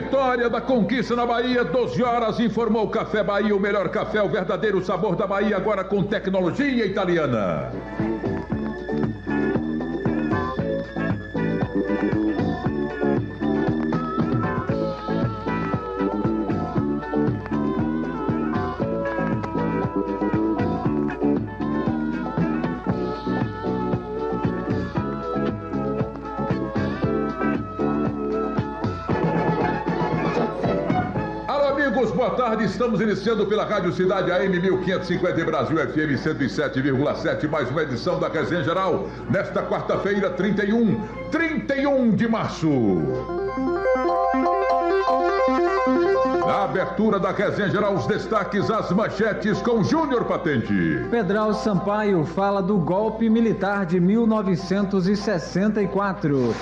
Vitória da conquista na Bahia, 12 horas, informou o Café Bahia, o melhor café, o verdadeiro sabor da Bahia, agora com tecnologia italiana. Boa tarde, estamos iniciando pela Rádio Cidade AM 1550 em Brasil FM 107,7, mais uma edição da Resenha Geral, nesta quarta-feira, 31 de março. Na abertura da Resenha Geral, os destaques, as manchetes com Júnior Patente. Pedral Sampaio fala do golpe militar de 1964.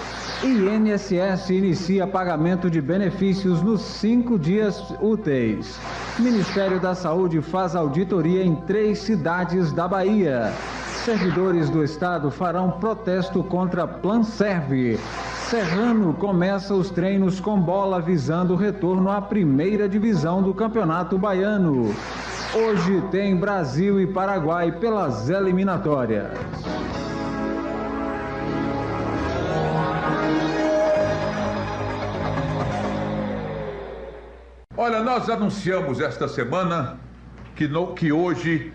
INSS inicia pagamento de benefícios nos 5 dias úteis. Ministério da Saúde faz auditoria em 3 cidades da Bahia. Servidores do Estado farão protesto contra Planserve. Serrano começa os treinos com bola visando o retorno à primeira divisão do Campeonato Baiano. Hoje tem Brasil e Paraguai pelas eliminatórias. Olha, nós anunciamos esta semana que hoje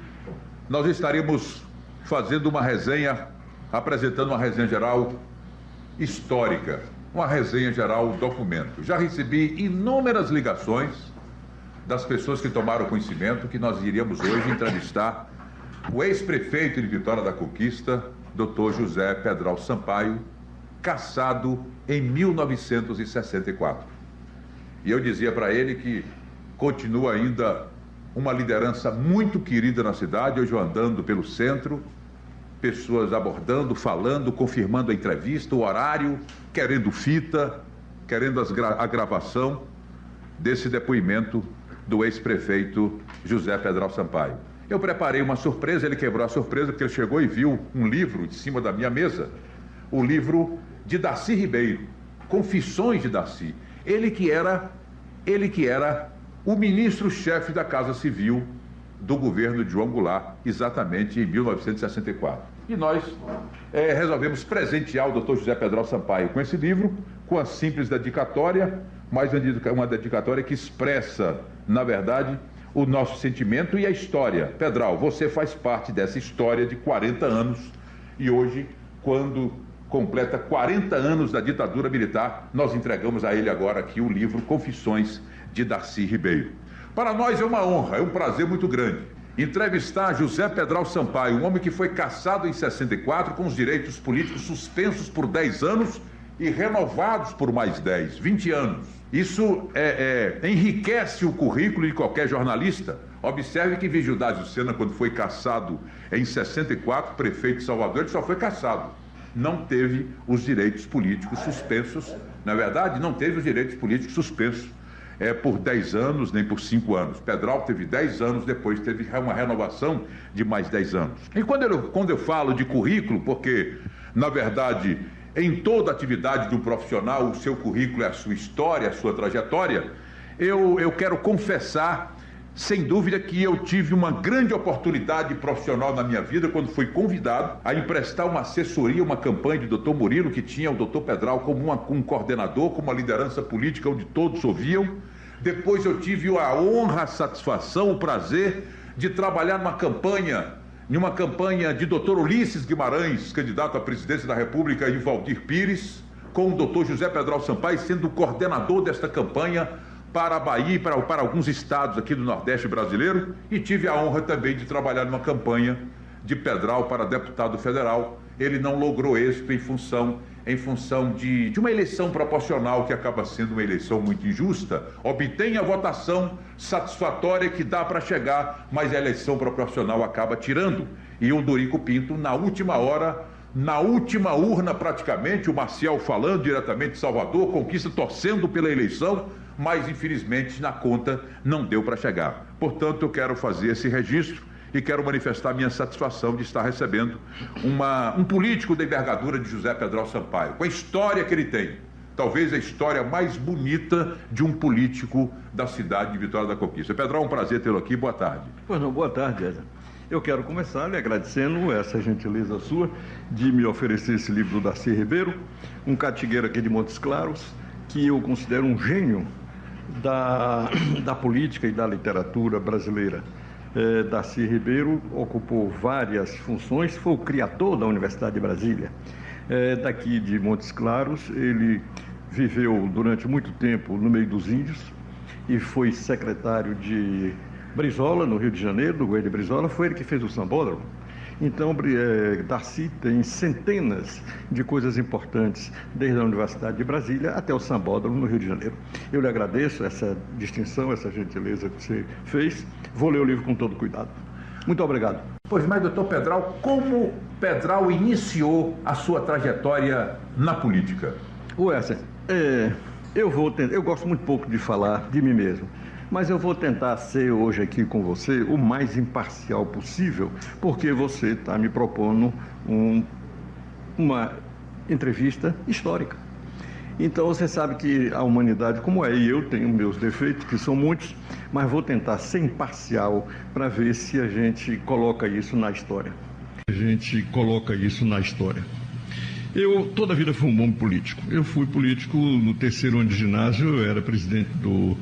nós estaremos fazendo uma resenha, apresentando uma resenha geral histórica, uma resenha geral documento. Já recebi inúmeras ligações das pessoas que tomaram conhecimento que nós iríamos hoje entrevistar o ex-prefeito de Vitória da Conquista, Dr. José Pedral Sampaio, cassado em 1964. E eu dizia para ele que continua ainda uma liderança muito querida na cidade, hoje eu andando pelo centro, pessoas abordando, falando, confirmando a entrevista, o horário, querendo fita, querendo a gravação desse depoimento do ex-prefeito José Pedral Sampaio. Eu preparei uma surpresa, ele quebrou a surpresa porque ele chegou e viu um livro em cima da minha mesa, o livro de Darcy Ribeiro, Confissões de Darcy. Ele que era o ministro-chefe da Casa Civil do governo de João Goulart, exatamente em 1964. E nós resolvemos presentear o Dr. José Pedral Sampaio com esse livro, com a simples dedicatória, mas uma dedicatória que expressa, na verdade, o nosso sentimento e a história. Pedral, você faz parte dessa história de 40 anos e hoje, quando completa 40 anos da ditadura militar, nós entregamos a ele agora aqui o livro Confissões de Darcy Ribeiro. Para nós é uma honra, é um prazer muito grande entrevistar José Pedral Sampaio, um homem que foi cassado em 64 com os direitos políticos suspensos por 10 anos e renovados por mais 10, 20 anos. Isso enriquece o currículo de qualquer jornalista. Observe que Vigildácio Sena, quando foi cassado em 64, prefeito de Salvador, ele só foi cassado. Não teve os direitos políticos suspensos, na verdade, não teve os direitos políticos suspensos por 10 anos, nem por 5 anos. Pedral teve 10 anos, depois teve uma renovação de mais 10 anos. E quando eu falo de currículo, porque, na verdade, em toda atividade de um profissional, o seu currículo é a sua história, a sua trajetória, eu quero confessar, sem dúvida, que eu tive uma grande oportunidade profissional na minha vida quando fui convidado a emprestar uma assessoria, uma campanha de Dr. Murilo, que tinha o Dr. Pedral como um coordenador, como uma liderança política onde todos ouviam. Depois eu tive a honra, a satisfação, o prazer de trabalhar numa campanha de Dr. Ulisses Guimarães, candidato à presidência da República, e Valdir Pires, com o Dr. José Pedral Sampaio sendo o coordenador desta campanha para a Bahia e para alguns estados aqui do Nordeste brasileiro, e tive a honra também de trabalhar numa campanha de Pedral para deputado federal. Ele não logrou êxito em função de uma eleição proporcional que acaba sendo uma eleição muito injusta. Obtém a votação satisfatória que dá para chegar, mas a eleição proporcional acaba tirando. E o Dorico Pinto, na última hora, na última urna praticamente, o Maciel falando diretamente de Salvador, Conquista torcendo pela eleição, mas infelizmente na conta não deu para chegar. Portanto, eu quero fazer esse registro e quero manifestar minha satisfação de estar recebendo um político da envergadura de José Pedral Sampaio, com a história que ele tem, talvez a história mais bonita de um político da cidade de Vitória da Conquista. Pedrão, é um prazer tê-lo aqui. Boa tarde. Pois não, boa tarde, Edson. Eu quero começar lhe agradecendo essa gentileza sua de me oferecer esse livro do Darcy Ribeiro, um catigueiro aqui de Montes Claros, que eu considero um gênio da política e da literatura brasileira. Darcy Ribeiro ocupou várias funções, foi o criador da Universidade de Brasília. Daqui de Montes Claros, ele viveu durante muito tempo no meio dos índios e foi secretário de Brizola, no Rio de Janeiro, do governo de Brizola. Foi ele que fez o sambódromo. Então, Darcy tem centenas de coisas importantes, desde a Universidade de Brasília até o sambódromo no Rio de Janeiro. Eu lhe agradeço essa distinção, essa gentileza que você fez. Vou ler o livro com todo cuidado. Muito obrigado. Pois mais, doutor Pedral, como Pedral iniciou a sua trajetória na política? Wesley, eu gosto muito pouco de falar de mim mesmo, mas eu vou tentar ser hoje aqui com você o mais imparcial possível, porque você está me propondo uma entrevista histórica. Então você sabe que a humanidade como é, e eu tenho meus defeitos, que são muitos, mas vou tentar ser imparcial para ver se a gente coloca isso na história. Eu toda a vida fui um bom político. Eu fui político no terceiro ano de ginásio, eu era presidente do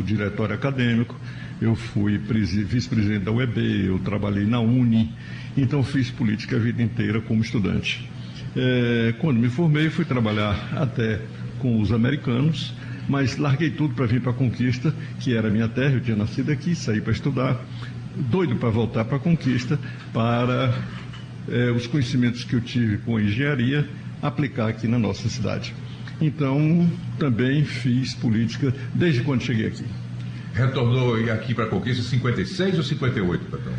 diretório acadêmico, eu fui vice-presidente da UEB, eu trabalhei na Uni, então fiz política a vida inteira como estudante. Quando me formei, fui trabalhar até com os americanos, mas larguei tudo para vir para a Conquista, que era a minha terra, eu tinha nascido aqui, saí para estudar, doido para voltar para a Conquista, para os conhecimentos que eu tive com a engenharia, aplicar aqui na nossa cidade. Então, também fiz política desde quando cheguei aqui. Retornou aqui para a Conquista em 56 ou 58, Pedrão?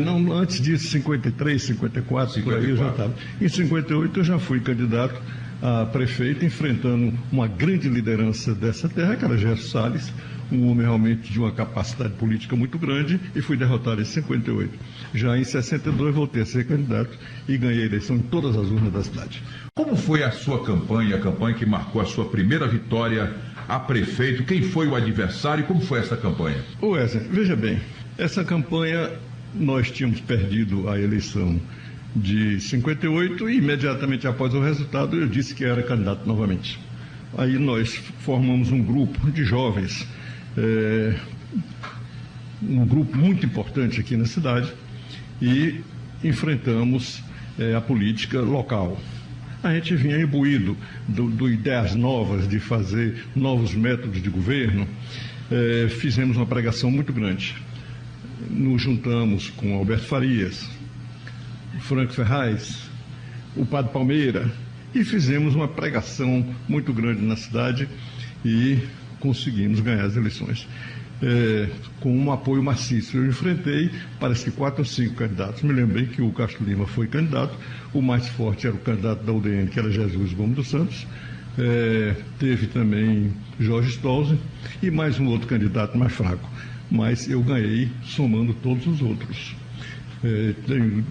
Não, antes disso, 53, 54, por aí eu já estava. Em 58 eu já fui candidato a prefeito, enfrentando uma grande liderança dessa terra, que era Gerson Salles, um homem realmente de uma capacidade política muito grande, e fui derrotado em 58. Já em 62 voltei a ser candidato e ganhei a eleição em todas as urnas da cidade. Como foi a sua campanha, a campanha que marcou a sua primeira vitória a prefeito? Quem foi o adversário e como foi essa campanha? Wesley, veja bem, essa campanha nós tínhamos perdido a eleição de 58 e imediatamente após o resultado eu disse que era candidato novamente. Aí nós formamos um grupo de jovens, um grupo muito importante aqui na cidade, e enfrentamos a política local. A gente vinha imbuído de ideias novas, de fazer novos métodos de governo. Fizemos uma pregação muito grande. Nos juntamos com Alberto Farias, Franco Ferraz, o Padre Palmeira, e fizemos uma pregação muito grande na cidade e conseguimos ganhar as eleições. Com um apoio maciço. Eu enfrentei, parece que 4 ou 5 candidatos. Me lembrei que o Castro Lima foi candidato, o mais forte era o candidato da UDN, que era Jesus Gomes dos Santos. Teve também Jorge Stolze e mais um outro candidato mais fraco. Mas eu ganhei somando todos os outros.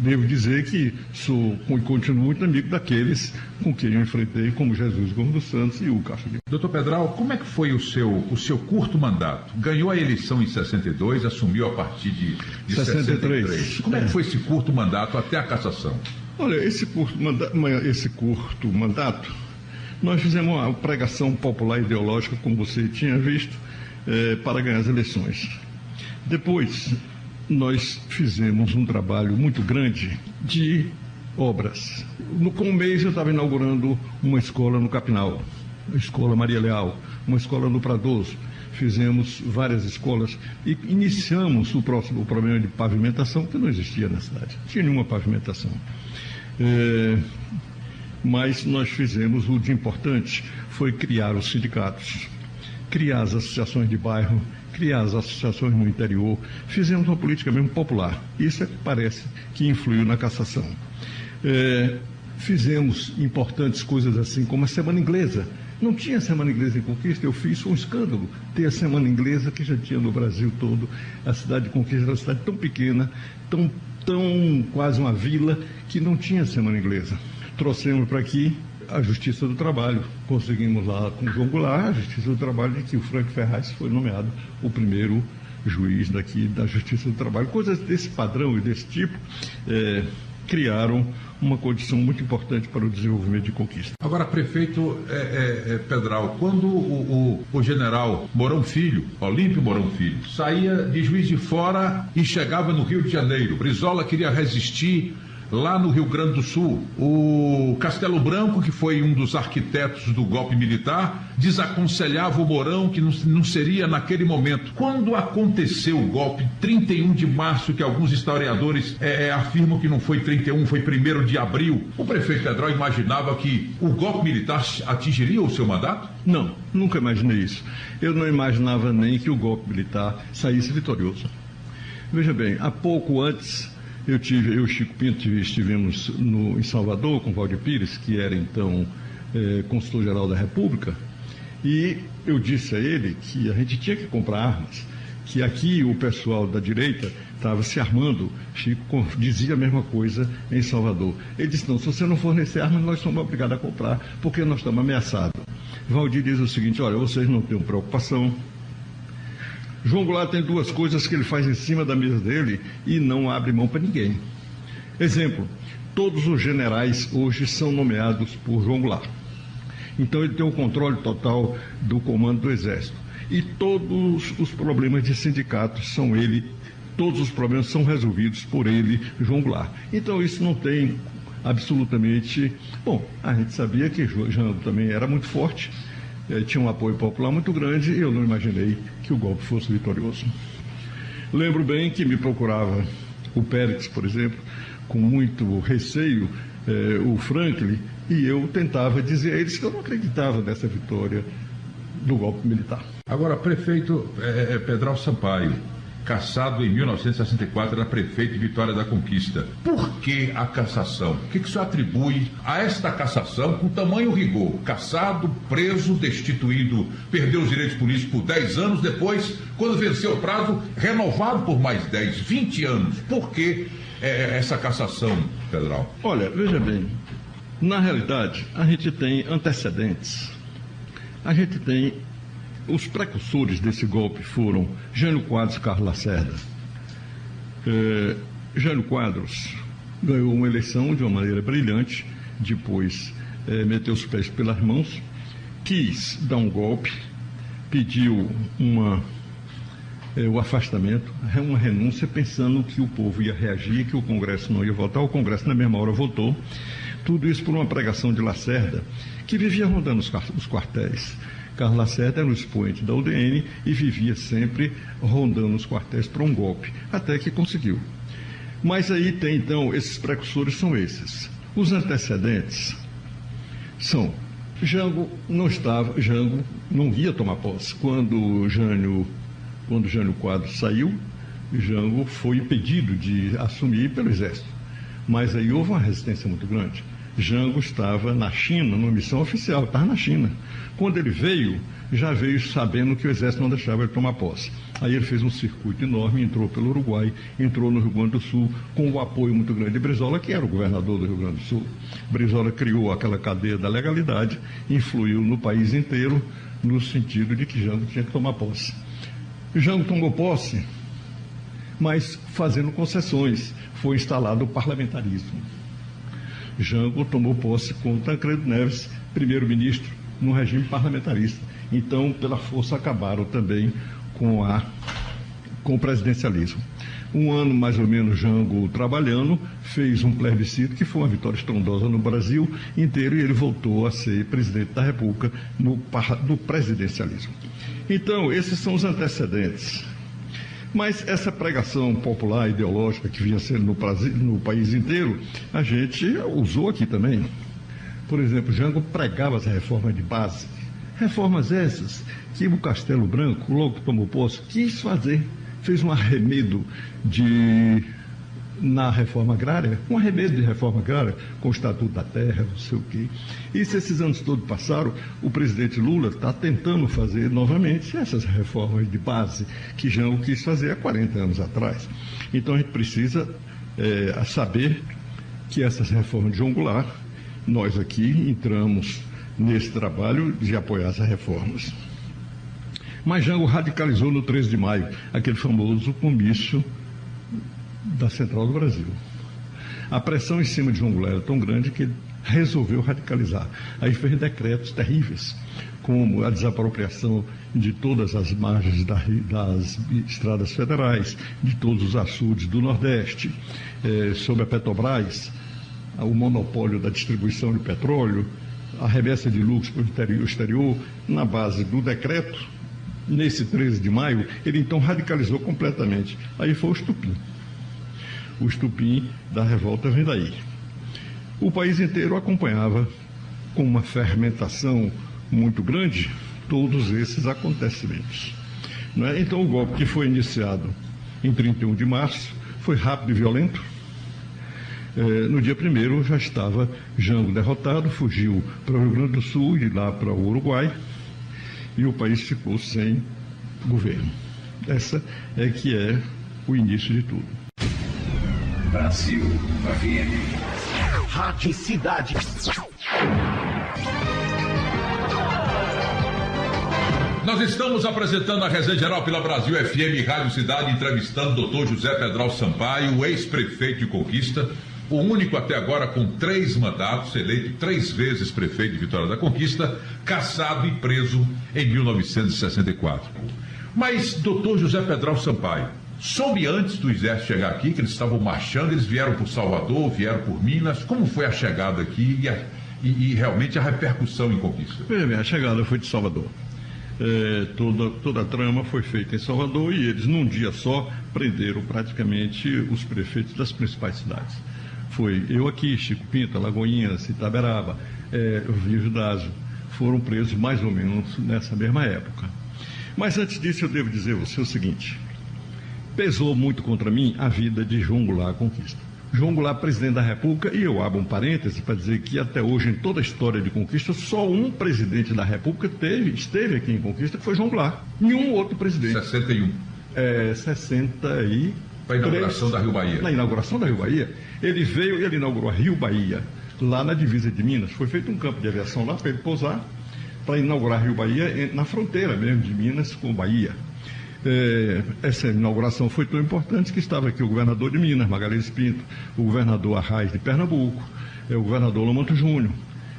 Devo dizer que sou e continuo muito amigo daqueles com quem eu enfrentei, como Jesus Gomes dos Santos e o Castro Lima. Doutor Pedral, como é que foi o seu curto mandato? Ganhou a eleição em 62, assumiu a partir de 63. Como é que foi esse curto mandato até a cassação? Olha, esse curto mandato, nós fizemos uma pregação popular ideológica, como você tinha visto, para ganhar as eleições. Depois, nós fizemos um trabalho muito grande de obras. Com um mês eu estava inaugurando uma escola no Capinal, a Escola Maria Leal, uma escola no Pradoso. Fizemos várias escolas e iniciamos o problema de pavimentação, que não existia na cidade, não tinha nenhuma pavimentação. Mas nós fizemos, o de importante foi criar os sindicatos, criar as associações de bairro, criar as associações no interior, fizemos uma política mesmo popular. Isso é que parece que influiu na cassação. Fizemos importantes coisas assim, como a Semana Inglesa. Não tinha Semana Inglesa em Conquista, eu fiz um escândalo ter a Semana Inglesa, que já tinha no Brasil todo. A cidade de Conquista era uma cidade tão pequena, tão quase uma vila, que não tinha Semana Inglesa. Trouxemos para aqui a Justiça do Trabalho. Conseguimos lá com o João Goulart a Justiça do Trabalho, de que o Frank Ferraz foi nomeado o primeiro juiz daqui da Justiça do Trabalho. Coisas desse padrão e desse tipo criaram uma condição muito importante para o desenvolvimento de Conquista. Agora, prefeito Pedral, quando o general Mourão Filho, Olímpio Mourão Filho, saía de Juiz de Fora e chegava no Rio de Janeiro, Brizola queria resistir lá no Rio Grande do Sul. O Castelo Branco, que foi um dos arquitetos do golpe militar, desaconselhava o Mourão que não seria naquele momento. Quando aconteceu o golpe, 31 de março, que alguns historiadores afirmam que não foi 31, foi 1º de abril, o prefeito Pedral imaginava que o golpe militar atingiria o seu mandato? Não, nunca imaginei isso. Eu não imaginava nem que o golpe militar saísse vitorioso. Veja bem, há pouco antes, eu e o Chico Pinto estivemos em Salvador com o Valdir Pires, que era então consultor-geral da República, e eu disse a ele que a gente tinha que comprar armas, que aqui o pessoal da direita estava se armando. Chico dizia a mesma coisa em Salvador. Ele disse, não, se você não fornecer armas, nós somos obrigados a comprar, porque nós estamos ameaçados. Valdir diz o seguinte, olha, vocês não têm preocupação. João Goulart tem 2 coisas que ele faz em cima da mesa dele e não abre mão para ninguém. Exemplo, todos os generais hoje são nomeados por João Goulart. Então ele tem o controle total do comando do Exército. E todos os problemas de sindicatos todos os problemas são resolvidos por ele, João Goulart. Então isso não tem absolutamente... Bom, a gente sabia que Jango também era muito forte, tinha um apoio popular muito grande e eu não imaginei que o golpe fosse vitorioso. Lembro bem que me procurava o Pérez, por exemplo, com muito receio, o Franklin, e eu tentava dizer a eles que eu não acreditava nessa vitória do golpe militar. Agora, prefeito Pedral Sampaio, cassado em 1964, era prefeito de Vitória da Conquista. Por que a cassação? O que o senhor atribui a esta cassação com tamanho rigor? Cassado, preso, destituído, perdeu os direitos políticos por 10 anos, depois, quando venceu o prazo, renovado por mais 10, 20 anos. Por que essa cassação, Pedral? Olha, veja bem, na realidade, a gente tem antecedentes. A gente tem... Os precursores desse golpe foram Jânio Quadros e Carlos Lacerda. Jânio Quadros ganhou uma eleição de uma maneira brilhante, depois meteu os pés pelas mãos, quis dar um golpe, pediu o afastamento, uma renúncia, pensando que o povo ia reagir, que o Congresso não ia votar. O Congresso na mesma hora votou. Tudo isso por uma pregação de Lacerda, que vivia rondando os quartéis. Carlos Lacerda era um expoente da UDN e vivia sempre rondando os quartéis para um golpe, até que conseguiu. Mas aí tem, então, esses precursores são esses. Os antecedentes são... Jango não ia tomar posse. Quando Jânio Quadros saiu, Jango foi impedido de assumir pelo Exército. Mas aí houve uma resistência muito grande. Jango estava na China, numa missão oficial, estava na China. Quando ele veio, já veio sabendo que o Exército não deixava ele tomar posse. Aí ele fez um circuito enorme, entrou pelo Uruguai, entrou no Rio Grande do Sul, com o apoio muito grande de Brizola, que era o governador do Rio Grande do Sul. Brizola criou aquela cadeia da legalidade, influiu no país inteiro, no sentido de que Jango tinha que tomar posse. Jango tomou posse, mas fazendo concessões. Foi instalado o parlamentarismo. Jango tomou posse com Tancredo Neves, primeiro-ministro, no regime parlamentarista. Então, pela força, acabaram também com o presidencialismo. Um ano, mais ou menos, Jango trabalhando, fez um plebiscito que foi uma vitória estrondosa no Brasil inteiro e ele voltou a ser presidente da República no presidencialismo. Então, esses são os antecedentes. Mas essa pregação popular, ideológica, que vinha sendo no país inteiro, a gente usou aqui também. Por exemplo, Jango pregava as reformas de base. Reformas essas que o Castelo Branco, logo que tomou posse, quis fazer. Fez um arremedo na reforma agrária, um arremedo de reforma agrária, com o Estatuto da Terra, não sei o quê. E se esses anos todos passaram, o presidente Lula está tentando fazer novamente essas reformas de base que Jango quis fazer há 40 anos atrás. Então a gente precisa saber que essas reformas de João Goulart nós aqui entramos nesse trabalho de apoiar essas reformas. Mas Jango radicalizou no 13 de maio, aquele famoso comício da Central do Brasil. A pressão em cima de João Goulart era tão grande que ele resolveu radicalizar. Aí fez decretos terríveis, como a desapropriação de todas as margens das estradas federais, de todos os açudes do Nordeste, sobre a Petrobras, o monopólio da distribuição de petróleo, a remessa de lucros para o exterior, na base do decreto. Nesse 13 de maio, ele então radicalizou completamente. Aí foi o estupim. O estupim da revolta vem daí. O país inteiro acompanhava com uma fermentação muito grande todos esses acontecimentos. Não é? Então, o golpe que foi iniciado em 31 de março foi rápido e violento. No dia 1º já estava Jango derrotado, fugiu para o Rio Grande do Sul e lá para o Uruguai, e o país ficou sem governo. Essa é que é o início de tudo. Brasil FM. Rádio Cidade. Nós estamos apresentando a resenha geral pela Brasil FM Rádio Cidade, entrevistando o Dr. José Pedral Sampaio, ex-prefeito de Conquista, o único até agora com 3 mandatos, eleito 3 vezes prefeito de Vitória da Conquista, cassado e preso em 1964. Mas, doutor José Pedral Sampaio, soube antes do exército chegar aqui, que eles estavam marchando, eles vieram por Salvador, vieram por Minas, como foi a chegada aqui e realmente a repercussão em Conquista? Bem, a chegada foi de Salvador. Toda a trama foi feita em Salvador e eles, num dia só, prenderam praticamente os prefeitos das principais cidades. Foi eu aqui, Chico Pinto, Alagoinhas, Itaberaba, Vígio Dásio, foram presos mais ou menos nessa mesma época. Mas antes disso eu devo dizer a você o seguinte: pesou muito contra mim a vida de João Goulart Conquista. João Goulart, presidente da República, e eu abro um parêntese para dizer que até hoje, em toda a história de Conquista, só um presidente da República esteve aqui em Conquista, que foi João Goulart. Nenhum outro presidente. 61. 63. Para a inauguração da Rio Bahia. Na inauguração da Rio Bahia, ele veio e ele inaugurou a Rio Bahia, lá na divisa de Minas. Foi feito um campo de aviação lá para ele pousar, para inaugurar a Rio Bahia na fronteira mesmo de Minas com Bahia. Essa inauguração foi tão importante que estava aqui o governador de Minas, Magalhães Pinto, o governador Arraes de Pernambuco, o governador Lamanto Júnior,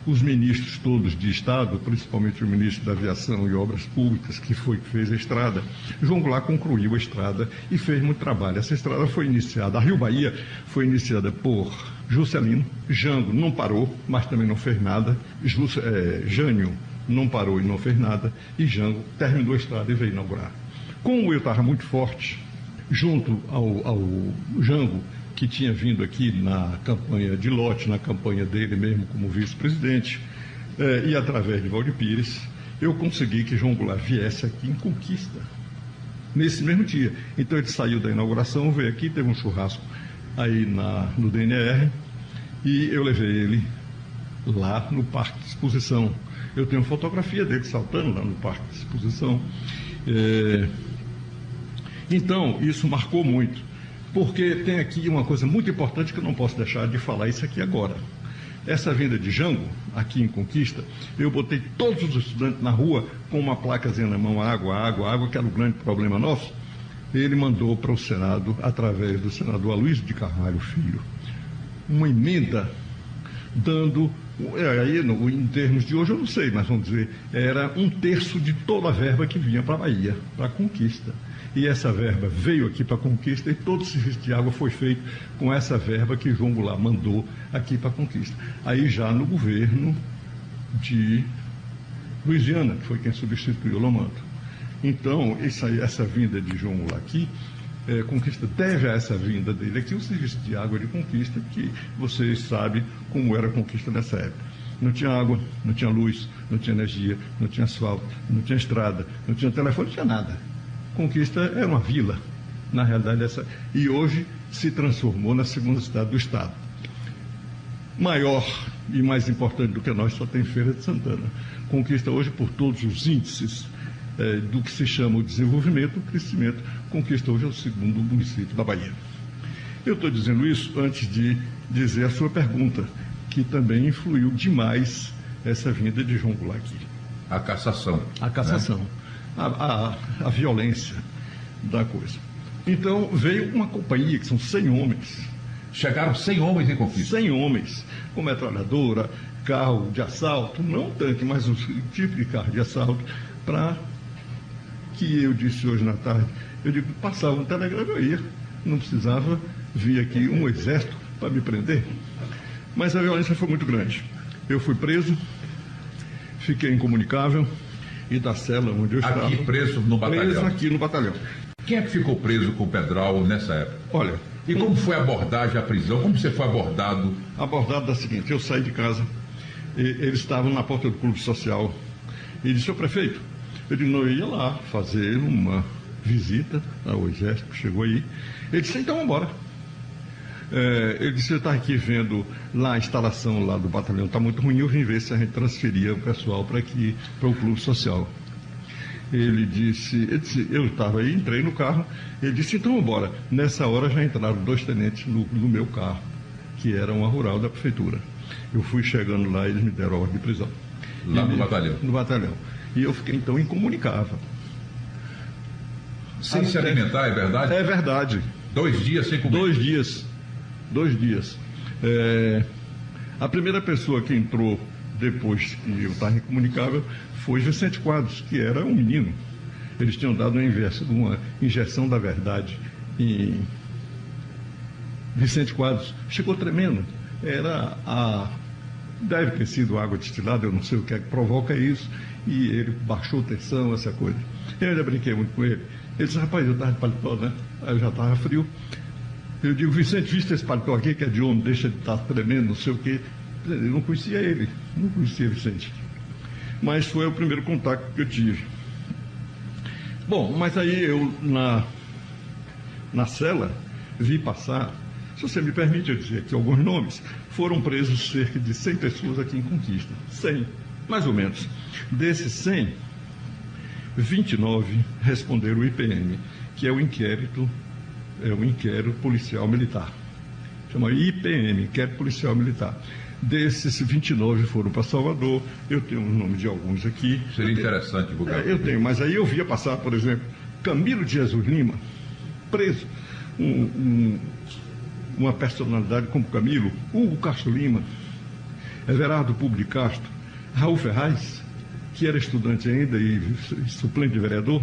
os ministros todos de Estado, principalmente o ministro da Aviação e Obras Públicas, que fez a estrada. João Goulart concluiu a estrada e fez muito trabalho. Essa estrada foi iniciada, a Rio Bahia foi iniciada por Juscelino. Jango não parou, mas também não fez nada. Jânio não parou e não fez nada. E Jango terminou a estrada e veio inaugurar. Como eu estava muito forte, junto ao Jango, que tinha vindo aqui na campanha de lote, na campanha dele mesmo como vice-presidente, e através de Valdir Pires, eu consegui que João Goulart viesse aqui em Conquista, nesse mesmo dia. Então ele saiu da inauguração, veio aqui, teve um churrasco aí no DNR, e eu levei ele lá no Parque de Exposição. Eu tenho fotografia dele saltando lá no Parque de Exposição. Então, isso marcou muito, porque tem aqui uma coisa muito importante que eu não posso deixar de falar isso aqui agora. Essa vinda de Jango, aqui em Conquista, eu botei todos os estudantes na rua com uma placazinha na mão, água, que era o grande problema nosso. Ele mandou para o Senado, através do senador Aloysio de Carvalho Filho, uma emenda dando, aí em termos de hoje eu não sei, mas vamos dizer, era 1/3 de toda a verba que vinha para a Bahia, para a Conquista. E essa verba veio aqui para a Conquista e todo o serviço de água foi feito com essa verba que João Goulart mandou aqui para a Conquista. Aí já no governo de Luiziana, que foi quem substituiu o Lamanto. Então, essa vinda de João Goulart aqui, Conquista deve a essa vinda dele aqui o serviço de água de Conquista, que vocês sabem como era a Conquista nessa época. Não tinha água, não tinha luz, não tinha energia, não tinha asfalto, não tinha estrada, não tinha telefone, não tinha nada. Conquista era uma vila, na realidade, e hoje se transformou na segunda cidade do Estado. Maior e mais importante do que nós só tem Feira de Santana. Conquista hoje, por todos os índices do que se chama o desenvolvimento, o crescimento, Conquista hoje é o segundo município da Bahia. Eu estou dizendo isso antes de dizer a sua pergunta. que também influiu demais essa vinda de João Goulart aqui. A cassação. A cassação, né? a violência da coisa. Então veio uma companhia que são 100 homens. Chegaram 100 homens em Confins. 100 homens, com metralhadora, carro de assalto, não tanque, mas um tipo de carro de assalto, para que eu disse hoje na tarde, eu digo, passava um telegrama, eu ia, não precisava vir aqui um exército para me prender. Mas a violência foi muito grande. Eu fui preso, fiquei incomunicável, e da cela onde eu estava... Aqui preso no batalhão? Preso aqui no batalhão. Quem é que ficou preso com o Pedral nessa época? Olha... E como foi a abordagem à prisão? Como você foi abordado? Abordado da seguinte, eu saí de casa, eles estavam na porta do clube social, e disse, ô prefeito, eu disse, não, eu ia lá fazer uma visita ao exército, chegou aí, ele disse, então vamos embora. Ele disse, eu estava aqui vendo lá a instalação lá do batalhão, está muito ruim, eu vim ver se a gente transferia o pessoal para aqui, para o clube social. Ele disse, eu estava aí, entrei no carro, ele disse, então vamos embora. Nessa hora já entraram 2 tenentes no meu carro, que era uma rural da prefeitura. Eu fui chegando lá e eles me deram ordem de prisão. Lá no batalhão? No batalhão. E eu fiquei então incomunicável. Sem se alimentar, é verdade? É verdade. 2 dias sem comer? 2 dias. 2 dias. A primeira pessoa que entrou depois que eu estava incomunicável foi Vicente Quadros, que era um menino. Eles tinham dado uma injeção da verdade em Vicente Quadros. Chegou tremendo. Deve ter sido água destilada, eu não sei o que é que provoca isso. E ele baixou tensão, essa coisa. Eu ainda brinquei muito com ele. Ele disse, rapaz, eu estava de paletó, né? Aí eu já estava frio. Eu digo, Vicente, viste esse paletó aqui que é de homem, deixa de estar tremendo, não sei o quê. Eu não conhecia ele, não conhecia Vicente. Mas foi o primeiro contato que eu tive. Bom, mas aí eu, na cela, vi passar, se você me permite eu dizer aqui alguns nomes, foram presos cerca de 100 pessoas aqui em Conquista. 100, mais ou menos. Desses 100, 29 responderam o IPM, que é o inquérito policial militar. Chama IPM, Inquérito Policial Militar. Desses 29 foram para Salvador, eu tenho o nome de alguns aqui. Seria interessante divulgar. Eu tenho, mas aí eu via passar, por exemplo, Camilo de Jesus Lima, preso, uma personalidade como Camilo, Hugo Castro Lima, Everardo Publi Castro, Raul Ferraz, que era estudante ainda e suplente de vereador,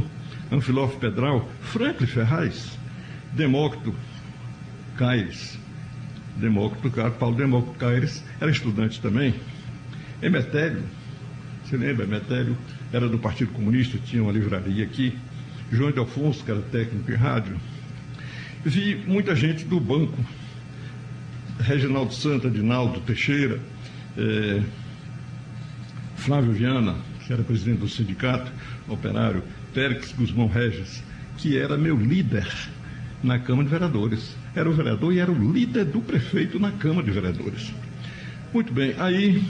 Anfilófilo Pedral, Franklin Ferraz, Demócrito Caires, Paulo Demócrito Caires era estudante também. Emetério, você lembra? Emetério era do Partido Comunista, tinha uma livraria aqui. João de Alfonso, que era técnico em rádio. Vi muita gente do banco. Reginaldo Santa, Dinaldo Teixeira, Flávio Viana, que era presidente do sindicato operário, Périx Guzmão Regis, que era meu líder na Câmara de Vereadores. Era o vereador e era o líder do prefeito na Câmara de Vereadores. Muito bem, aí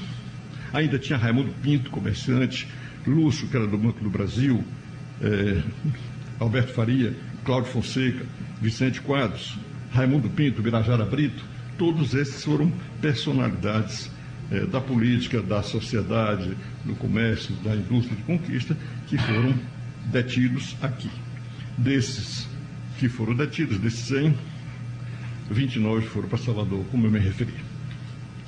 ainda tinha Raimundo Pinto, comerciante, Lúcio, que era do Banco do Brasil, Alberto Faria, Cláudio Fonseca, Vicente Quadros, Raimundo Pinto, Birajara Brito, todos esses foram personalidades da política, da sociedade, do comércio, da indústria de conquista, que foram detidos aqui. Desses que foram detidos, desses 100, 29 foram para Salvador, como eu me referi.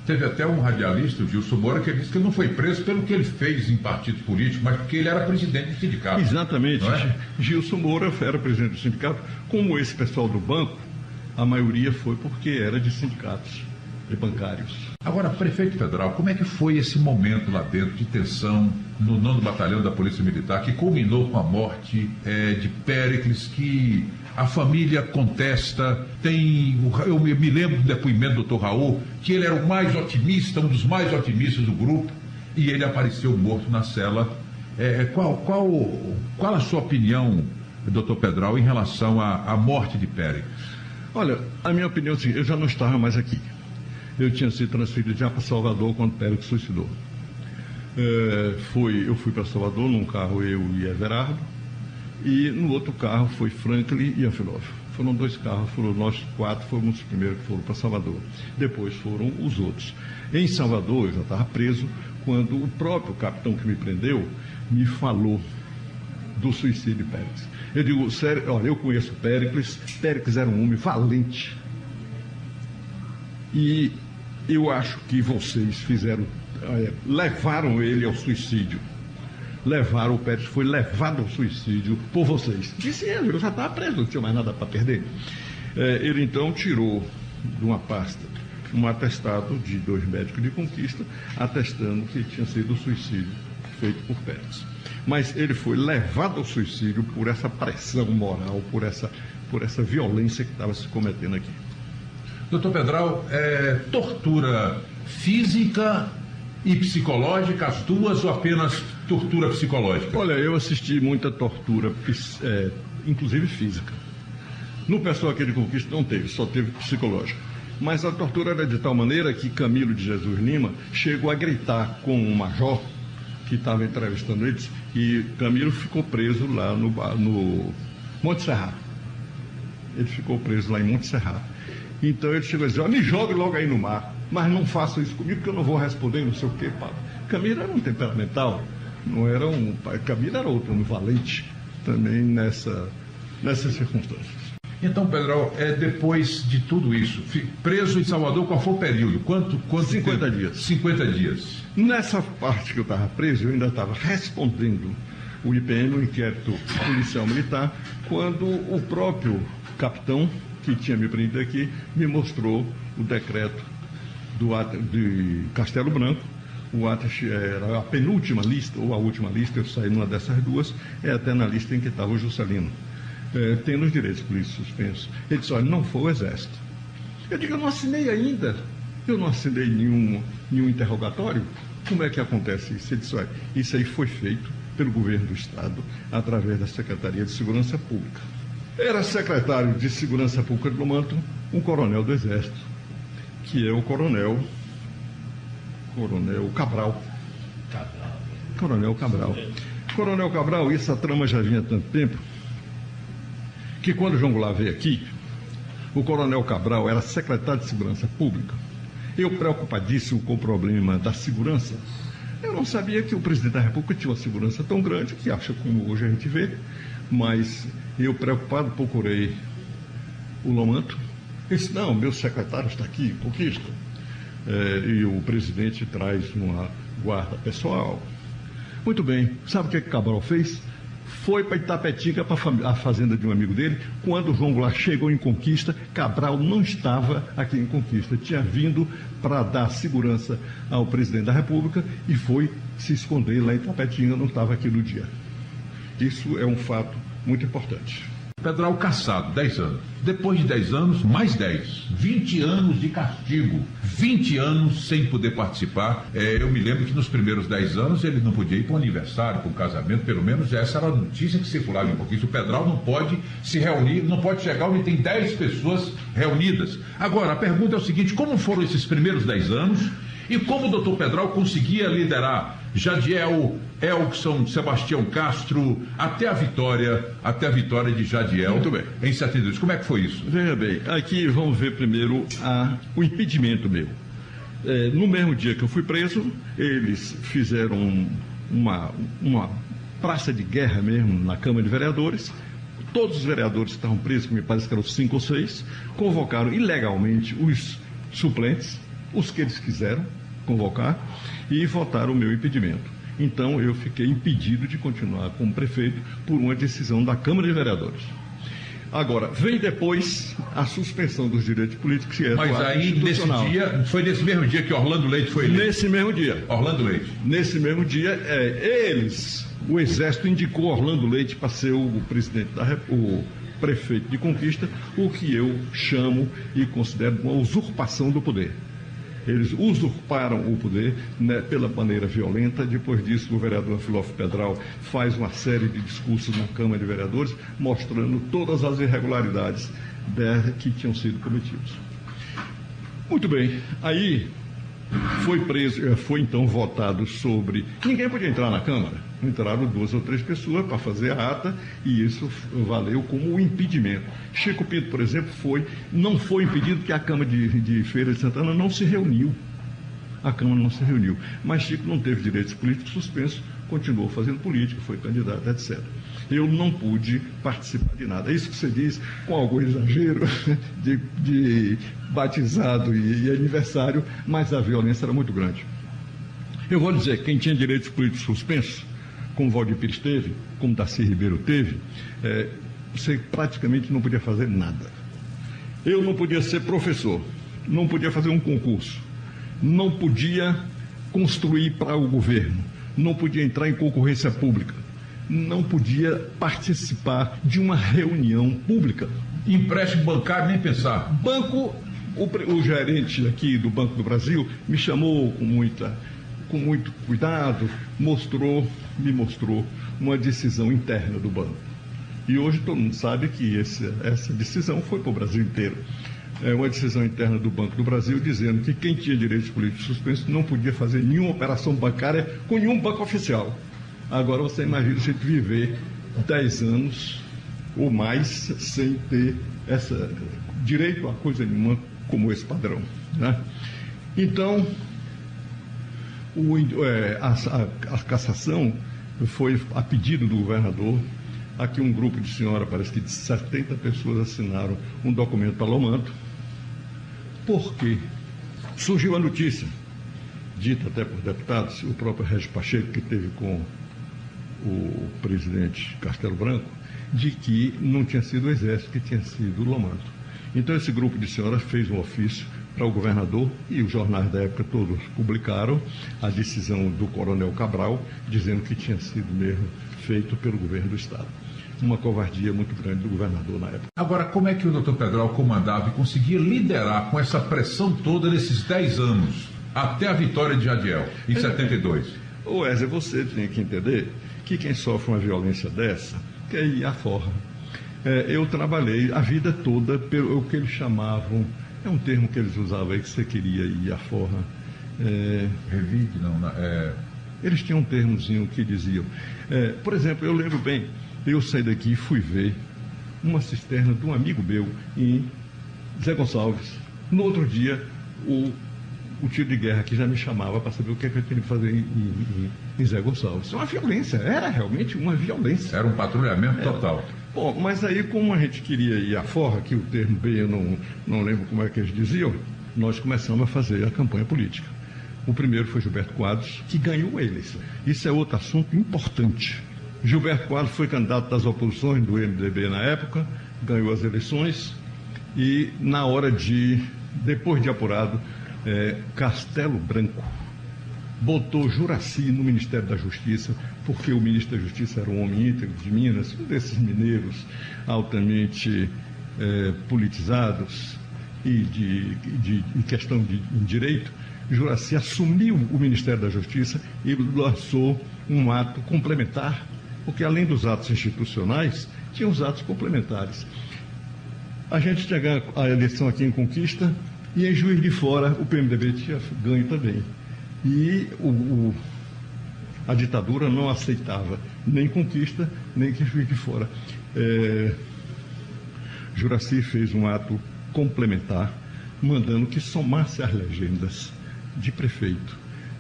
Teve até um radialista, o Gilson Moura, que disse que não foi preso pelo que ele fez em partido político, mas porque ele era presidente do sindicato. Exatamente. Gilson Moura era presidente do sindicato. Como esse pessoal do banco, a maioria foi porque era de sindicatos, de bancários. Agora, prefeito federal, como é que foi esse momento lá dentro de tensão no 9º Batalhão da Polícia Militar, que culminou com a morte de Péricles, que a família contesta, eu me lembro do depoimento do doutor Raul, que ele era o mais otimista, um dos mais otimistas do grupo, e ele apareceu morto na cela. Qual a sua opinião, doutor Pedral, em relação à morte de Péricles? Olha, a minha opinião é assim, eu já não estava mais aqui. Eu tinha sido transferido já para Salvador quando Péricles suicidou. Eu fui para Salvador num carro, eu e Everardo, e no outro carro foi Franklin e Anfilófilo. Foram 2 carros, foram nós 4, fomos os primeiros que foram para Salvador. Depois foram os outros. Em Salvador, eu já estava preso, quando o próprio capitão que me prendeu me falou do suicídio de Péricles. Eu digo, sério, olha, eu conheço Péricles era um homem valente. E eu acho que vocês levaram ele ao suicídio. O Péricles foi levado ao suicídio por vocês. Disse ele, eu já estava preso, não tinha mais nada para perder. Ele então tirou de uma pasta um atestado de 2 médicos de Conquista, atestando que tinha sido o suicídio feito por Péricles. Mas ele foi levado ao suicídio por essa pressão moral, por essa violência que estava se cometendo aqui. Doutor Pedral, tortura física e psicológica, as duas, ou apenas tortura psicológica? Olha, eu assisti muita tortura, inclusive física. No pessoal aqui de Conquista não teve, só teve psicológica. Mas a tortura era de tal maneira que Camilo de Jesus Lima chegou a gritar com um major que estava entrevistando eles, e Camilo ficou preso lá no Monte Serrato. Ele ficou preso lá em Monte Serrato. Então ele chegou a dizer, me jogue logo aí no mar, mas não faça isso comigo que eu não vou responder, não sei o quê, Pablo. Camilo era um temperamental, não era um... Camilo era outro, um valente também nessas circunstâncias. Então, Pedral, depois de tudo isso, preso em Salvador, qual foi o período? Quanto 50 tempo? dias. 50 dias. Nessa parte que eu estava preso, eu ainda estava respondendo o IPM, o inquérito policial militar, quando o próprio capitão que tinha me prendido aqui me mostrou o decreto de Castelo Branco. O ato era a penúltima lista, ou a última lista, eu saí numa dessas duas, até na lista em que estava o Juscelino. Tendo os direitos políticos suspensos. Ele disse, olha, não foi o Exército. Eu digo, eu não assinei ainda. Eu não assinei nenhum interrogatório. Como é que acontece isso? Ele disse, olha, isso aí foi feito pelo governo do Estado, através da Secretaria de Segurança Pública. Era secretário de Segurança Pública do Manto, um coronel do Exército, que é o coronel Cabral. Coronel Cabral. Coronel Cabral, essa trama já vinha há tanto tempo, que quando João Goulart veio aqui, o coronel Cabral era secretário de Segurança Pública. Eu, preocupadíssimo com o problema da segurança, eu não sabia que o presidente da República tinha uma segurança tão grande, que acha como hoje a gente vê, mas eu, preocupado, procurei o Lomanto. Ele disse, não, meu secretário está aqui em Conquista, e o presidente traz uma guarda pessoal. Muito bem, sabe o que Cabral fez? Foi para Itapetinga, para a fazenda de um amigo dele. Quando o João Goulart chegou em Conquista, Cabral não estava aqui em Conquista. Tinha vindo para dar segurança ao presidente da República e foi se esconder lá em Itapetinga, não estava aqui no dia. Isso é um fato muito importante. Pedral cassado, 10 anos. Depois de 10 anos, mais 10. 20 anos de castigo. 20 anos sem poder participar. Eu me lembro que nos primeiros 10 anos ele não podia ir para um aniversário, para um casamento, pelo menos essa era a notícia que circulava um pouquinho. O Pedral não pode se reunir, não pode chegar onde tem 10 pessoas reunidas. Agora, a pergunta é o seguinte, como foram esses primeiros 10 anos e como o doutor Pedral conseguia liderar Jadiel, Elkson, Sebastião Castro, até a vitória de Jadiel. Muito bem. Em 72. Como é que foi isso? Veja bem, aqui vamos ver primeiro o impedimento meu. No mesmo dia que eu fui preso, eles fizeram uma praça de guerra mesmo na Câmara de Vereadores. Todos os vereadores que estavam presos, que me parece que eram 5 ou 6, convocaram ilegalmente os suplentes, os que eles quiseram convocar, e votaram o meu impedimento. Então eu fiquei impedido de continuar como prefeito por uma decisão da Câmara de Vereadores. Agora, vem depois a suspensão dos direitos políticos, que é Mas aí, nesse dia, foi nesse mesmo dia que Orlando Leite foi eleito? Nesse mesmo dia. Orlando Leite. Nesse mesmo dia, o Exército indicou Orlando Leite para ser o presidente o prefeito de Conquista, o que eu chamo e considero uma usurpação do poder. Eles usurparam o poder, né, pela maneira violenta. Depois disso, o vereador Filófilo Pedral faz uma série de discursos na Câmara de Vereadores, mostrando todas as irregularidades que tinham sido cometidas. Muito bem, aí Foi preso, foi então votado sobre... Ninguém podia entrar na Câmara. Entraram 2 ou 3 pessoas para fazer a ata e isso valeu como um impedimento. Chico Pinto, por exemplo, não foi impedido porque a Câmara de Feira de Santana não se reuniu. A Câmara não se reuniu. Mas Chico não teve direitos políticos suspensos, continuou fazendo política, foi candidato, etc. Eu não pude participar de nada. É isso que você diz, com algum exagero, de batizado e aniversário, mas a violência era muito grande. Eu vou dizer, quem tinha direitos políticos suspensos, como Valdir Pires teve, como Darcy Ribeiro teve, você praticamente não podia fazer nada. Eu não podia ser professor, não podia fazer um concurso, não podia construir para o governo, não podia entrar em concorrência pública, não podia participar de uma reunião pública. Empréstimo bancário, nem pensar. O gerente aqui do Banco do Brasil me chamou com muito cuidado, me mostrou uma decisão interna do banco. E hoje todo mundo sabe que essa decisão foi para o Brasil inteiro. É uma decisão interna do Banco do Brasil dizendo que quem tinha direitos políticos suspensos não podia fazer nenhuma operação bancária com nenhum banco oficial. Agora você imagina a gente viver 10 anos ou mais sem ter direito a coisa nenhuma como esse padrão, né? Então, a cassação foi a pedido do governador. Aqui um grupo de senhora, parece que de 70 pessoas assinaram um documento para Lomanto. Por quê? Surgiu a notícia, dita até por deputados, o próprio Régis Pacheco, que teve com o presidente Castelo Branco, de que não tinha sido o Exército, que tinha sido o Lomanto. Então esse grupo de senhoras fez um ofício para o governador e os jornais da época todos publicaram a decisão do coronel Cabral, dizendo que tinha sido mesmo feito pelo governo do Estado. Uma covardia muito grande do governador na época. Agora, como é que o doutor Pedral comandava e conseguia liderar com essa pressão toda nesses 10 anos, até a vitória de Jadiel, em 72? Ô Wesley, você tem que entender que quem sofre uma violência dessa quer ir à forra. Eu trabalhei a vida toda pelo que eles chamavam, é um termo que eles usavam aí, que você queria ir à forra. Revide, não, Eles tinham um termozinho que diziam. Por exemplo, eu lembro bem, eu saí daqui e fui ver uma cisterna de um amigo meu em Zé Gonçalves. No outro dia, o tiro de guerra que já me chamava para saber o que é que eu tinha que fazer em Zé Gonçalves. É uma violência, era realmente uma violência. Era um patrulhamento total. Bom, mas aí como a gente queria ir à forra, que o termo B eu não lembro como é que eles diziam, nós começamos a fazer a campanha política. O primeiro foi Gilberto Quadros, que ganhou a eleição. Isso é outro assunto importante. Gilberto Quadros foi candidato das oposições do MDB na época, ganhou as eleições e na hora depois de apurado, Castelo Branco botou Juracy no Ministério da Justiça, porque o ministro da Justiça era um homem íntegro de Minas, um desses mineiros altamente politizados e de questão de direito. Juracy assumiu o Ministério da Justiça e lançou um ato complementar, porque além dos atos institucionais, tinha os atos complementares. A gente tinha ganho a eleição aqui em Conquista e em Juiz de Fora o PMDB tinha ganho também. E a ditadura não aceitava nem Conquista, nem que Juiz de Fora. Juracy fez um ato complementar, mandando que somasse as legendas de prefeito.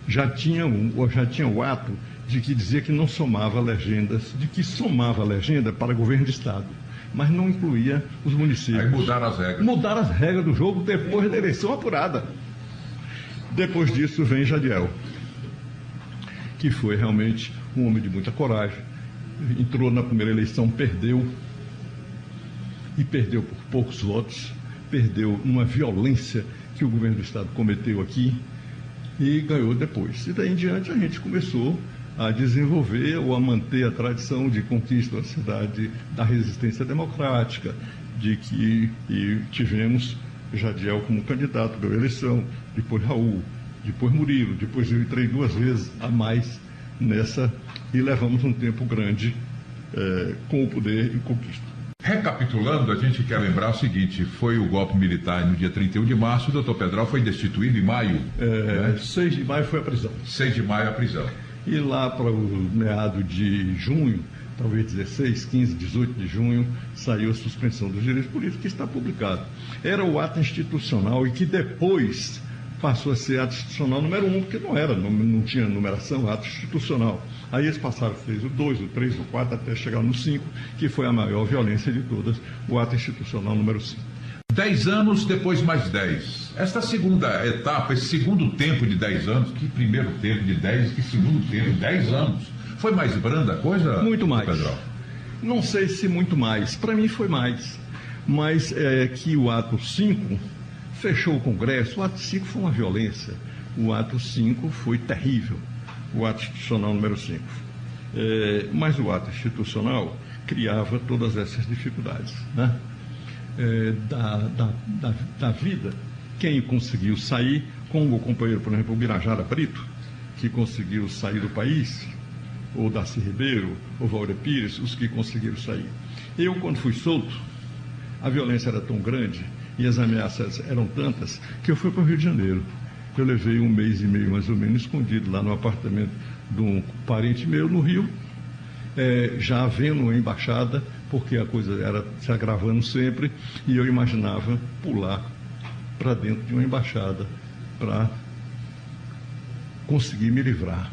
Já tinha o ato de que dizia que não somava legendas, de que somava legenda para governo de Estado, mas não incluía os municípios. Aí mudaram as regras. Mudaram as regras do jogo depois da eleição apurada. Depois disso vem Jadiel, que foi realmente um homem de muita coragem. Entrou na primeira eleição, perdeu, e perdeu por poucos votos, perdeu numa violência que o governo do Estado cometeu aqui, e ganhou depois. E daí em diante a gente começou a desenvolver ou a manter a tradição de conquista da cidade, da resistência democrática, e tivemos Jadiel como candidato, ganhou a eleição, depois Raul, depois Murilo, depois eu entrei 2 vezes a mais nessa e levamos um tempo grande com o poder e conquista. Recapitulando, a gente quer lembrar o seguinte: foi o golpe militar no dia 31 de março, o doutor Pedral foi destituído em maio. 6 de maio foi a prisão. 6 de maio a prisão. E lá para o meado de junho, talvez 16, 15, 18 de junho, saiu a suspensão dos direitos políticos, que está publicado. Era o ato institucional e que depois passou a ser ato institucional número 1, porque não tinha numeração, ato institucional. Aí eles passaram, fez o 2, o 3, o 4, até chegar no 5, que foi a maior violência de todas, o ato institucional número 5. 10 anos, depois mais 10. Esta segunda etapa, esse segundo tempo de 10 anos, que primeiro tempo de 10, que segundo tempo de 10 anos, foi mais branda a coisa? Muito mais. Pedro? Não sei se muito mais. Para mim foi mais. Mas é que o ato 5 fechou o Congresso. O ato 5 foi uma violência. O ato 5 foi terrível. O ato institucional número 5. Mas o ato institucional criava todas essas dificuldades, né? Da vida. Quem conseguiu sair, como o companheiro, por exemplo, o Birajara Brito, que conseguiu sair do país, ou Darcy Ribeiro, ou Valdir Pires, os que conseguiram sair. Eu, quando fui solto, a violência era tão grande e as ameaças eram tantas que eu fui para o Rio de Janeiro. Eu levei 1 mês e meio, mais ou menos, escondido lá no apartamento de um parente meu no Rio, já vendo uma embaixada, porque a coisa era se agravando sempre, e eu imaginava pular para dentro de uma embaixada para conseguir me livrar.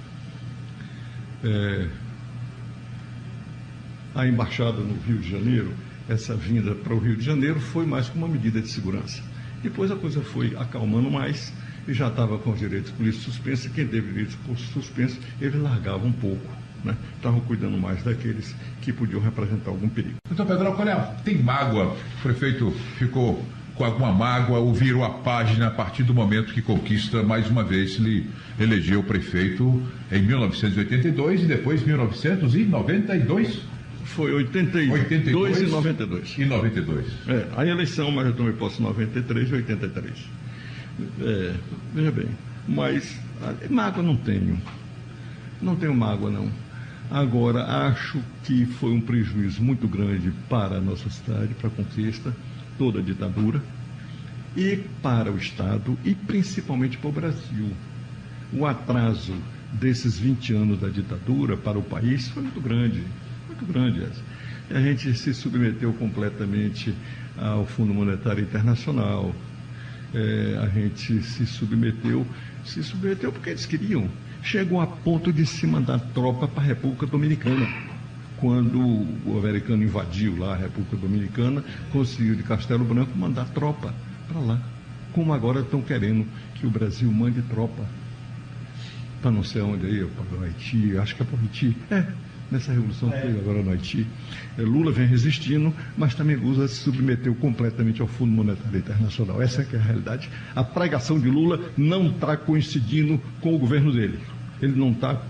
A embaixada no Rio de Janeiro, essa vinda para o Rio de Janeiro foi mais como uma medida de segurança. Depois a coisa foi acalmando mais e já estava com os direitos políticos suspensos, e quem teve direitos suspensos, ele largava um pouco, né? Estavam cuidando mais daqueles que podiam representar algum perigo. Doutor Pedro, tem mágoa? O prefeito ficou com alguma mágoa ou virou a página a partir do momento que Conquista, mais uma vez, lhe elegeu prefeito em 1982 e depois 1992? Foi 82 e 92. E 92. A eleição, mas eu tomei posse em 93 e 83. Veja bem, mas mágoa não tenho. Não tenho mágoa, não. Agora, acho que foi um prejuízo muito grande para a nossa cidade, para a Conquista, toda a ditadura, e para o Estado, e principalmente para o Brasil. O atraso desses 20 anos da ditadura para o país foi muito grande. A gente se submeteu completamente ao Fundo Monetário Internacional, a gente se submeteu porque eles queriam. Chegou a ponto de se mandar tropa para a República Dominicana. Quando o americano invadiu lá a República Dominicana, conseguiu de Castelo Branco mandar tropa para lá. Como agora estão querendo que o Brasil mande tropa para não sei onde aí, para o Haiti, acho que é para o Haiti. Nessa revolução que teve agora no Haiti. Lula vem resistindo, mas também Lula se submeteu completamente ao Fundo Monetário Internacional. Essa é que é a realidade. A pregação de Lula não está coincidindo com o governo dele. Ele não está...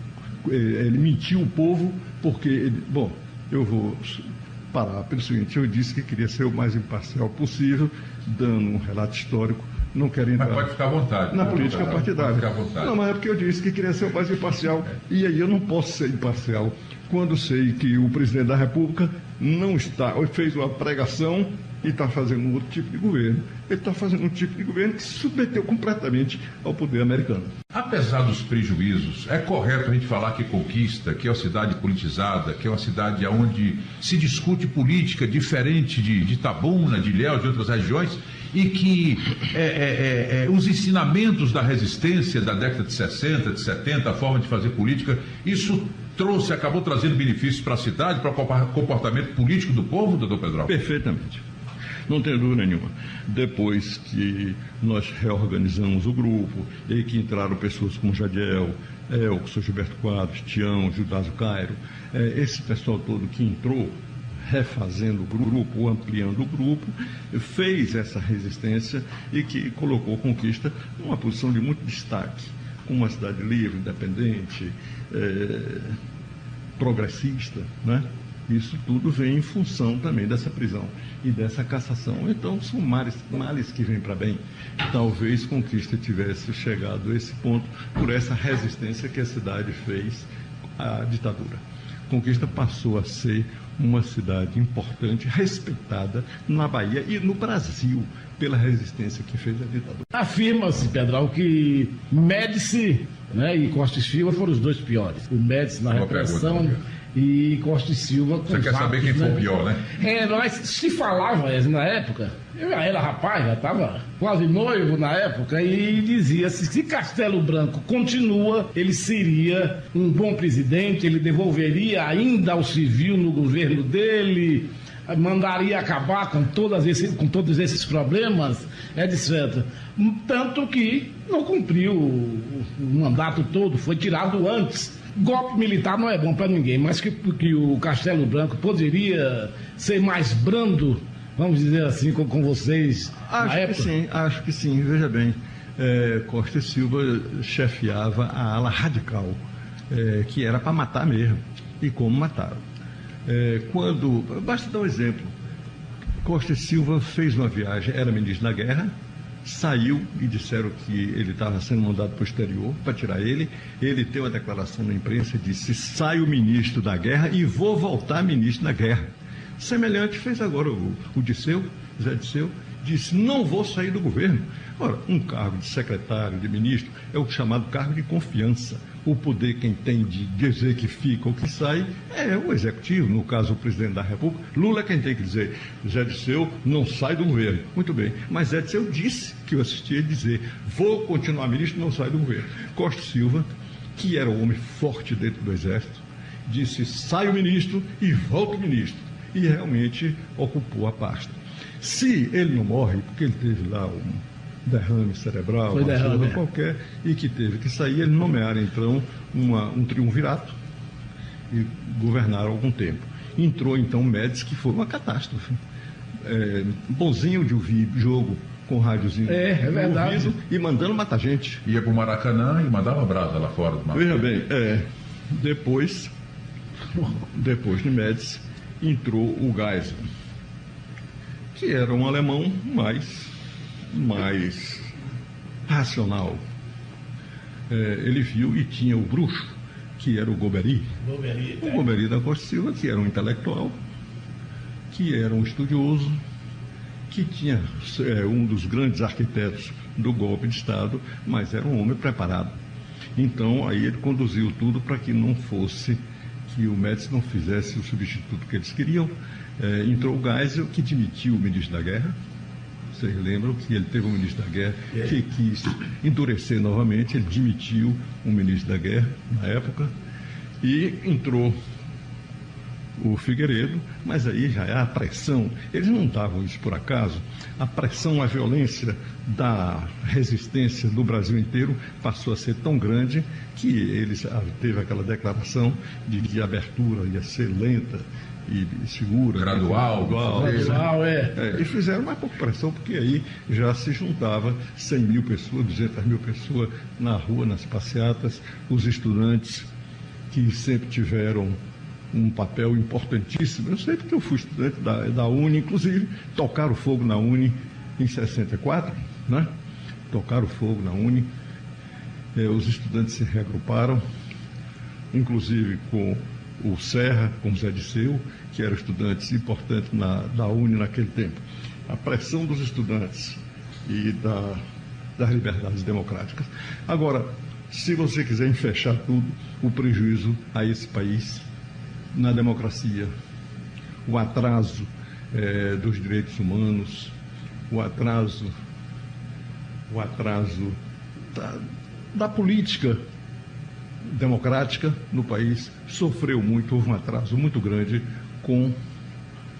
Ele mentiu o povo porque... eu vou parar pelo seguinte: eu disse que queria ser o mais imparcial possível, dando um relato histórico. Não quero entrar... Mas pode ficar à vontade. Na política partidária. Pode ficar à vontade. Não, mas é porque eu disse que queria ser o mais imparcial. E aí eu não posso ser imparcial quando sei que o presidente da República não está, ou fez uma pregação e está fazendo um outro tipo de governo. Ele está fazendo um tipo de governo que se submeteu completamente ao poder americano. Apesar dos prejuízos, é correto a gente falar que Conquista, que é uma cidade politizada, que é uma cidade onde se discute política diferente de Itabuna, de Ilhéus, de outras regiões, e que os ensinamentos da resistência da década de 60, de 70, a forma de fazer política, isso acabou trazendo benefícios para a cidade, para o comportamento político do povo, doutor Pedro? Perfeitamente. Não tenho dúvida nenhuma. Depois que nós reorganizamos o grupo, e que entraram pessoas como Jadiel, Elkson, Gilberto Quadros, Tião, Judaso Cairo, esse pessoal todo que entrou, refazendo o grupo, ampliando o grupo, fez essa resistência e que colocou a Conquista numa posição de muito destaque, como uma cidade livre, independente, progressista, né? Isso tudo vem em função também dessa prisão e dessa cassação. Então, são males que vêm para bem. Talvez Conquista tivesse chegado a esse ponto por essa resistência que a cidade fez à ditadura. Conquista passou a ser uma cidade importante, respeitada na Bahia e no Brasil, pela resistência que fez a ditadura. Afirma-se, Pedral, que Médici, né, e Costa e Silva foram os dois piores. O Médici na repressão e Costa e Silva com Você quer saber quem foi o pior, né? Mas se falava na época, eu já era rapaz, já estava quase noivo na época, e dizia-se, se Castelo Branco continua, ele seria um bom presidente, ele devolveria ainda ao civil no governo dele, mandaria acabar com todos esses problemas, etc. Tanto que não cumpriu o mandato todo, foi tirado antes. Golpe militar não é bom para ninguém, mas que o Castelo Branco poderia ser mais brando, vamos dizer assim, com vocês na época? Acho que sim. Veja bem, Costa e Silva chefiava a ala radical, que era para matar mesmo, e como mataram. Basta dar um exemplo. Costa e Silva fez uma viagem, era ministro da guerra, saiu e disseram que ele estava sendo mandado para o exterior para tirar ele. Ele deu uma declaração na imprensa e disse: saio ministro da guerra e vou voltar ministro da guerra. Semelhante fez agora o Disseu, Zé Disseu, disse: não vou sair do governo. Ora, um cargo de secretário, de ministro, é o chamado cargo de confiança. O poder quem tem de dizer que fica ou que sai é o executivo, no caso o presidente da República. Lula é quem tem que dizer: Zé Disseu não sai do governo. Muito bem, mas Zé Disseu disse, que eu assisti ele dizer: vou continuar ministro, não sai do governo. Costa Silva, que era um homem forte dentro do Exército, disse: saio ministro e volto ministro. E realmente ocupou a pasta. Se ele não morre, porque ele teve lá um derrame cerebral, uma coisa qualquer, e que teve que sair, eles nomearam então um triunvirato e governaram algum tempo. Entrou então Médici, que foi uma catástrofe. Bonzinho de ouvir jogo com rádiozinho verdade. E mandando matar gente. Ia para o Maracanã e mandava brasa lá fora do Maracanã. Veja bem, depois de Médici, entrou o Geisel, que era um alemão mais racional. Ele viu e tinha o bruxo, que era o Golbery. O Golbery da Costa Silva, que era um intelectual, que era um estudioso, que tinha um dos grandes arquitetos do golpe de Estado, mas era um homem preparado. Então, aí ele conduziu tudo para que não fosse, que o Médici não fizesse o substituto que eles queriam. Entrou o Geisel, que demitiu o ministro da Guerra. Vocês lembram que ele teve um ministro da Guerra que quis endurecer novamente, ele demitiu o ministro da Guerra na época, e entrou o Figueiredo, mas aí já é a pressão. Eles não davam isso por acaso. A pressão, a violência da resistência do Brasil inteiro passou a ser tão grande que eles teve aquela declaração de que a abertura ia ser lenta e segura, gradual, e fizeram mais pouca pressão, porque aí já se juntava 100 mil pessoas, 200 mil pessoas na rua, nas passeatas, os estudantes que sempre tiveram um papel importantíssimo. Eu sei porque eu fui estudante da Uni, inclusive tocaram fogo na Uni em 64, né? Tocaram fogo na Uni, os estudantes se reagruparam, inclusive com o Serra, com o Zé Disseu, que eram estudantes importantes da Uni naquele tempo. A pressão dos estudantes e das liberdades democráticas. Agora, se você quiser fechar tudo, o prejuízo a esse país na democracia, o atraso dos direitos humanos, o atraso da política democrática no país sofreu muito, houve um atraso muito grande com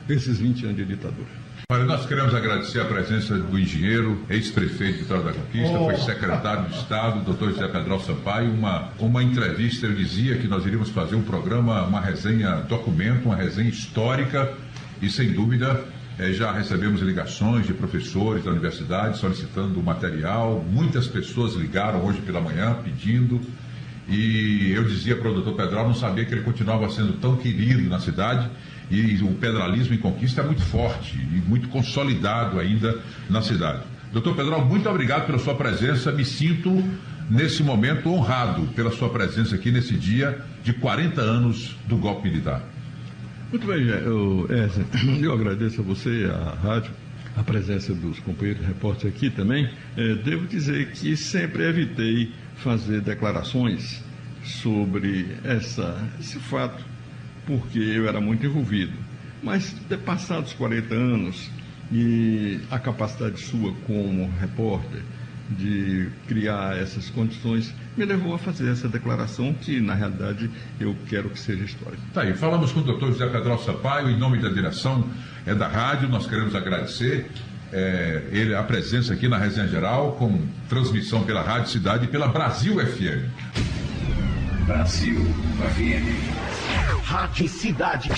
esses 20 anos de ditadura. Olha, nós queremos agradecer a presença do engenheiro, ex-prefeito de Vitória da Conquista, foi secretário de Estado, doutor José Pedral Sampaio. Uma entrevista, eu dizia que nós iríamos fazer um programa, uma resenha documento, uma resenha histórica, e sem dúvida já recebemos ligações de professores da universidade solicitando o material. Muitas pessoas ligaram hoje pela manhã pedindo. E eu dizia para o doutor Pedral, não sabia que ele continuava sendo tão querido na cidade, e o pedralismo em Conquista é muito forte e muito consolidado ainda na cidade. Doutor Pedral, muito obrigado pela sua presença. Me sinto, nesse momento, honrado pela sua presença aqui nesse dia de 40 anos do golpe militar. Muito bem, Ézio, eu agradeço a você, a rádio, a presença dos companheiros repórteres aqui também. Devo dizer que sempre evitei fazer declarações sobre esse fato, porque eu era muito envolvido. Mas, passados 40 anos, e a capacidade sua como repórter de criar essas condições me levou a fazer essa declaração que, na realidade, eu quero que seja histórica. Tá aí, falamos com o Dr. José Pedro Sampaio, em nome da direção da rádio. Nós queremos agradecer a presença aqui na Resenha Geral, com transmissão pela Rádio Cidade e pela Brasil FM. Brasil FM. Rádio Cidade.